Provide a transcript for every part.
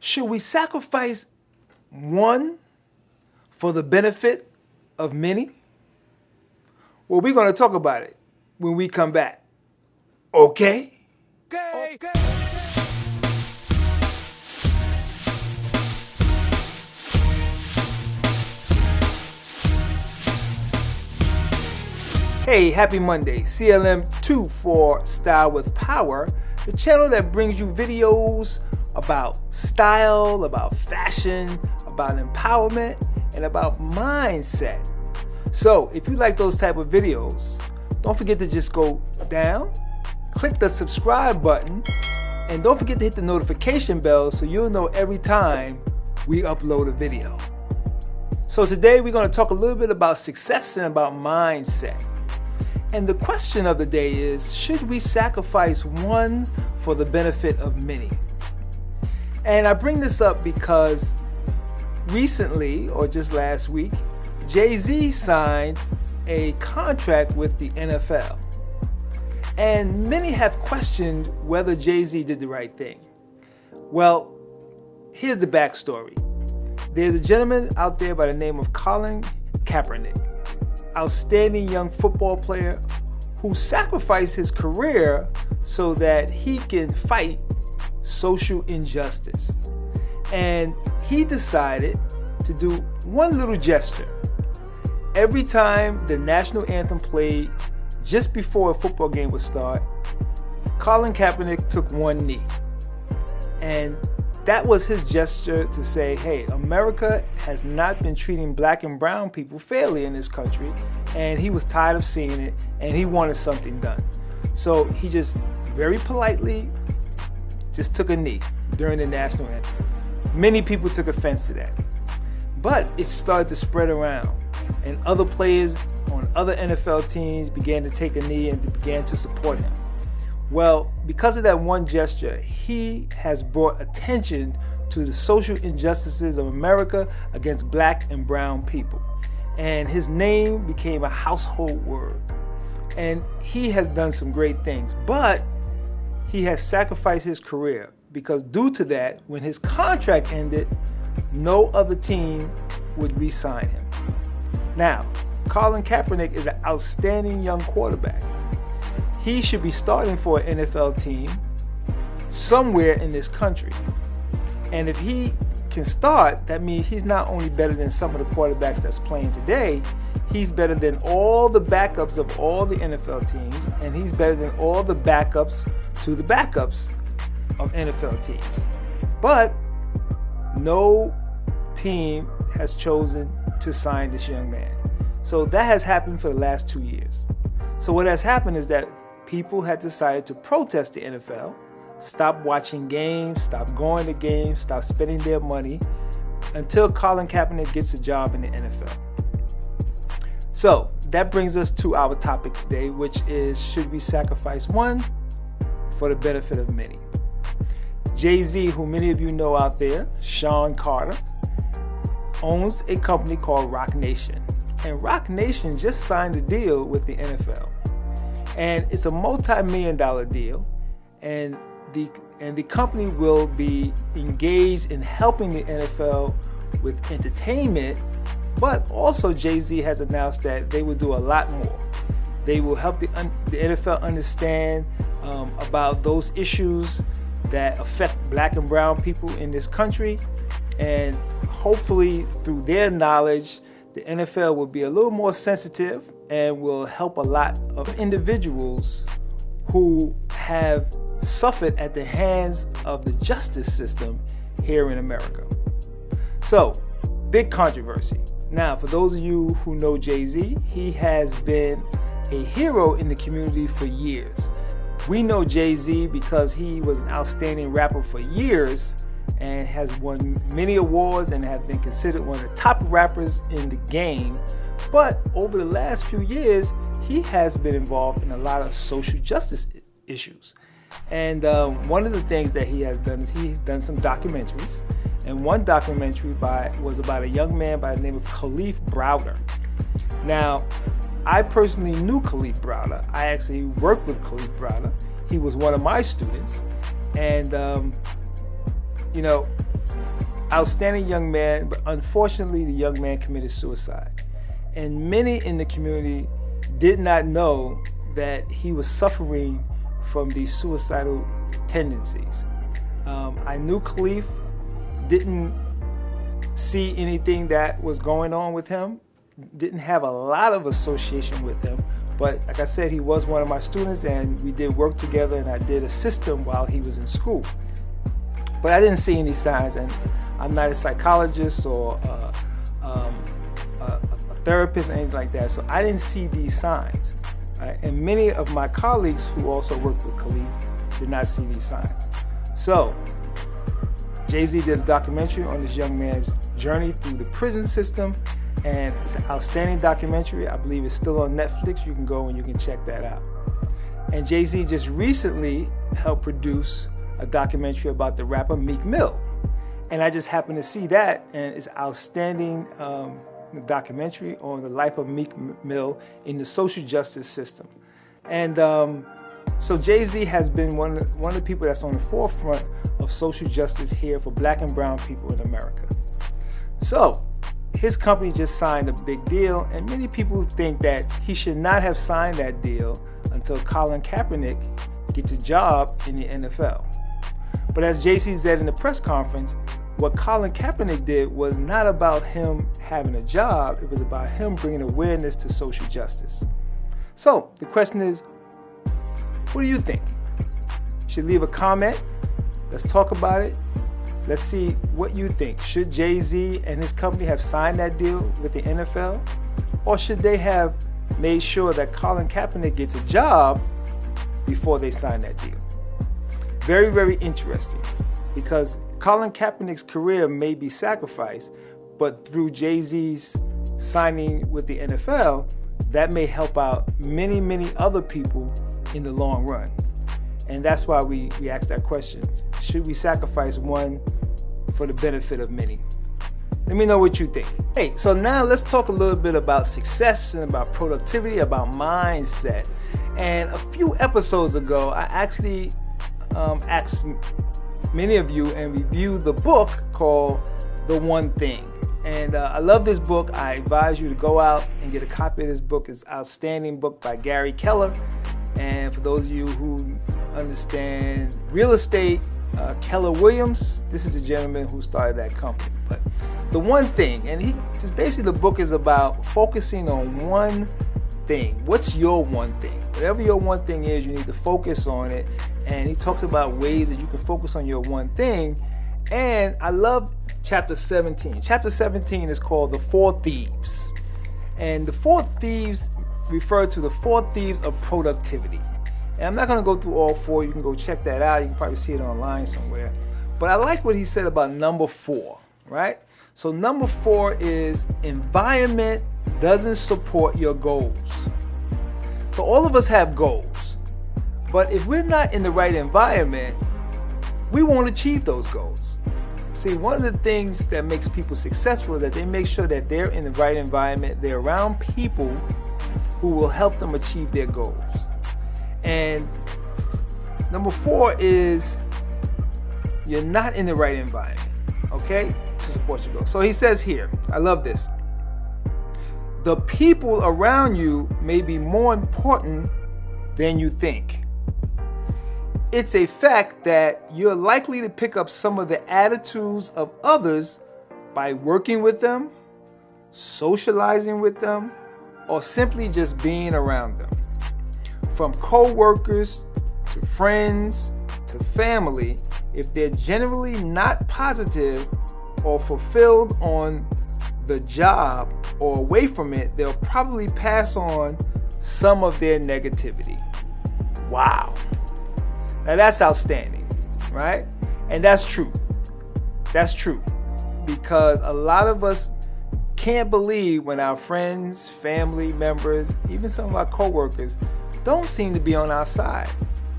Should we sacrifice one for the benefit of many? Well, we're going to talk about it when we come back. Okay? Okay. Hey, happy Monday. CLM II for Style with Power, the channel that brings you videos about style, about fashion, about empowerment, and about mindset. So if you like those type of videos, don't forget to just go down, click the subscribe button, and don't forget to hit the notification bell so you'll know every time we upload a video. So today we're going to talk a little bit about success and about mindset. And the question of the day is, should we sacrifice one for the benefit of many? And I bring this up because recently, or just last week, Jay-Z signed a contract with the NFL. And many have questioned whether Jay-Z did the right thing. Well, here's the backstory. There's a gentleman out there by the name of Colin Kaepernick, outstanding young football player who sacrificed his career so that he can fight social injustice. And he decided to do one little gesture. Every time the national anthem played just before a football game would start, Colin Kaepernick took one knee. And that was his gesture to say, hey, America has not been treating black and brown people fairly in this country, and he was tired of seeing it, and he wanted something done. So he just very politely just took a knee during the national anthem. Many people took offense to that. But it started to spread around, and other players on other NFL teams began to take a knee and began to support him. Well, because of that one gesture, he has brought attention to the social injustices of America against black and brown people. And his name became a household word. And he has done some great things, but he has sacrificed his career because due to that, when his contract ended, no other team would re-sign him. Now, Colin Kaepernick is an outstanding young quarterback. He should be starting for an NFL team somewhere in this country. And if he can start, that means he's not only better than some of the quarterbacks that's playing today, he's better than all the backups of all the NFL teams, and he's better than all the backups to the backups of NFL teams. But no team has chosen to sign this young man. So that has happened for the last 2 years. So what has happened is that people had decided to protest the NFL, stop watching games, stop going to games, stop spending their money until Colin Kaepernick gets a job in the NFL. So that brings us to our topic today, which is, should we sacrifice one for the benefit of many? Jay-Z, who many of you know out there, Sean Carter, owns a company called Roc Nation. And Roc Nation just signed a deal with the NFL. And it's a multi-million-dollar deal, and the company will be engaged in helping the NFL with entertainment, but also Jay-Z has announced that they will do a lot more. They will help the NFL understand about those issues that affect black and brown people in this country, and hopefully through their knowledge, the NFL will be a little more sensitive and will help a lot of individuals who have suffered at the hands of the justice system here in America. So, big controversy. Now, for those of you who know Jay-Z, he has been a hero in the community for years. We know Jay-Z because he was an outstanding rapper for years and has won many awards and have been considered one of the top rappers in the game. But over the last few years, he has been involved in a lot of social justice issues. And one of the things that he has done is he's done some documentaries. And one documentary was about a young man by the name of Khalif Browder. Now, I personally knew Khalif Browder. I actually worked with Khalif Browder. He was one of my students. And, outstanding young man, but unfortunately the young man committed suicide. And many in the community did not know that he was suffering from these suicidal tendencies. I knew Khalif, didn't see anything that was going on with him, didn't have a lot of association with him, but like I said, he was one of my students and we did work together and I did assist him while he was in school. But I didn't see any signs, and I'm not a psychologist or a therapist or anything like that, so I didn't see these signs. Right? And many of my colleagues who also worked with Khalif did not see these signs. So Jay-Z did a documentary on this young man's journey through the prison system, and it's an outstanding documentary. I believe it's still on Netflix. You can go and you can check that out. And Jay-Z just recently helped produce a documentary about the rapper Meek Mill. And I just happened to see that, and it's an outstanding documentary on the life of Meek Mill in the social justice system. And so Jay-Z has been one of the people that's on the forefront of social justice here for black and brown people in America. So his company just signed a big deal, and many people think that he should not have signed that deal until Colin Kaepernick gets a job in the NFL. But as Jay-Z said in the press conference, what Colin Kaepernick did was not about him having a job, it was about him bringing awareness to social justice. So the question is, what do you think? You should leave a comment. Let's talk about it. Let's see what you think. Should Jay-Z and his company have signed that deal with the NFL? Or should they have made sure that Colin Kaepernick gets a job before they sign that deal? Very, very interesting, because Colin Kaepernick's career may be sacrificed, but through Jay-Z's signing with the NFL, that may help out many, many other people in the long run. And that's why we asked that question. Should we sacrifice one for the benefit of many? Let me know what you think. Hey, so now let's talk a little bit about success and about productivity, about mindset. And a few episodes ago, I actually asked many of you and reviewed the book called The One Thing. And I love this book. I advise you to go out and get a copy of this book. It's an outstanding book by Gary Keller. And for those of you who understand real estate, Keller Williams, this is the gentleman who started that company. But The One Thing, and he just basically, the book is about focusing on one thing. What's your one thing? Whatever your one thing is, you need to focus on it. And he talks about ways that you can focus on your one thing. And I love chapter 17. Chapter 17 is called The Four Thieves. And the four thieves refer to the four thieves of productivity. And I'm not going to go through all four. You can go check that out. You can probably see it online somewhere. But I like what he said about number 4, right? So number 4 is environment doesn't support your goals. So all of us have goals. But if we're not in the right environment, we won't achieve those goals. See, one of the things that makes people successful is that they make sure that they're in the right environment. They're around people who will help them achieve their goals. And number 4 is you're not in the right environment, okay, to support your goals. So he says here, I love this. The people around you may be more important than you think. It's a fact that you're likely to pick up some of the attitudes of others by working with them, socializing with them, or simply just being around them. From co-workers to friends to family, if they're generally not positive or fulfilled on the job or away from it, they'll probably pass on some of their negativity. Wow. Now that's outstanding, right? And that's true. That's true. Because a lot of us can't believe when our friends, family members, even some of our co-workers don't seem to be on our side.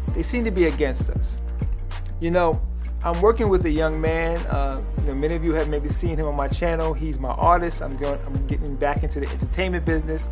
They seem to be against us. You know, I'm working with a young man. Many of you have maybe seen him on my channel. He's my artist. I'm getting back into the entertainment business.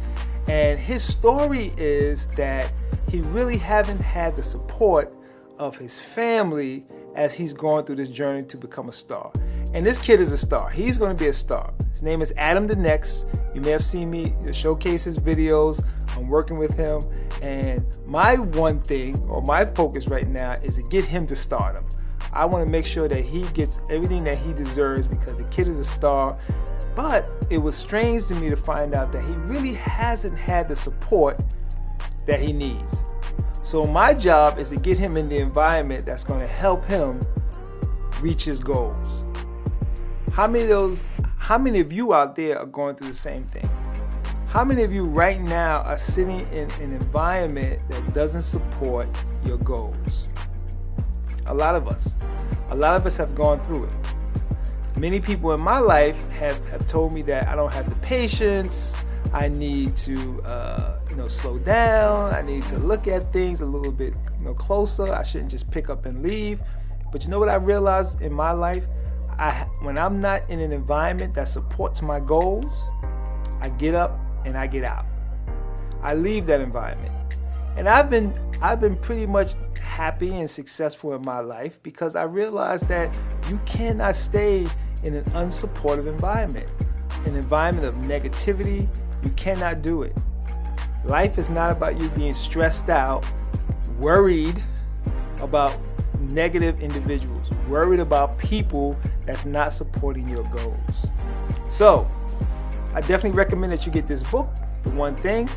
And his story is that he really hasn't had the support of his family as he's going through this journey to become a star. And this kid is a star. He's going to be a star. His name is Adam the Next. You may have seen me showcase his videos. I'm working with him. And my one thing, or my focus right now, is to get him to stardom. I want to make sure that he gets everything that he deserves because the kid is a star. But it was strange to me to find out that he really hasn't had the support that he needs. So my job is to get him in the environment that's going to help him reach his goals. How many of you out there are going through the same thing? How many of you right now are sitting in an environment that doesn't support your goals? A lot of us. A lot of us have gone through it. Many people in my life have told me that I don't have the patience. I need to slow down. I need to look at things a little bit closer. I shouldn't just pick up and leave. But you know what I realized in my life? When I'm not in an environment that supports my goals, I get up and I get out. I leave that environment. And I've been pretty much happy and successful in my life because I realized that you cannot stay in an unsupportive environment, an environment of negativity. You cannot do it. Life is not about you being stressed out, worried about negative individuals, worried about people that's not supporting your goals. So I definitely recommend that you get this book, The One Thing.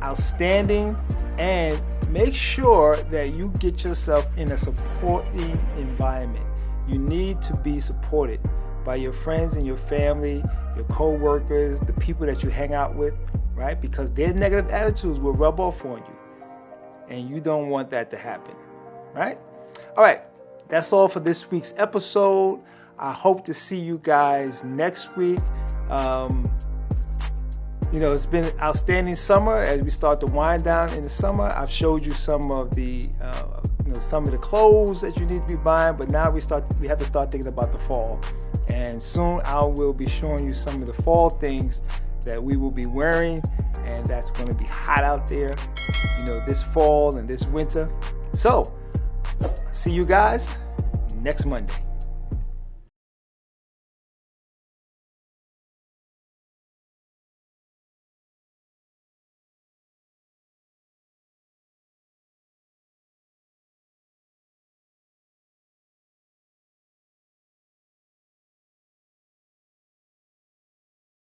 Outstanding. And make sure that you get yourself in a supporting environment. You need to be supported by your friends and your family, your co-workers, the people that you hang out with, right? Because their negative attitudes will rub off on you. And you don't want that to happen, right? All right, that's all for this week's episode. I hope to see you guys next week. It's been an outstanding summer as we start to wind down in the summer. I've showed you some of the clothes that you need to be buying, but now we have to start thinking about the fall. And soon I will be showing you some of the fall things that we will be wearing, and that's going to be hot out there, this fall and this winter. So, see you guys next Monday.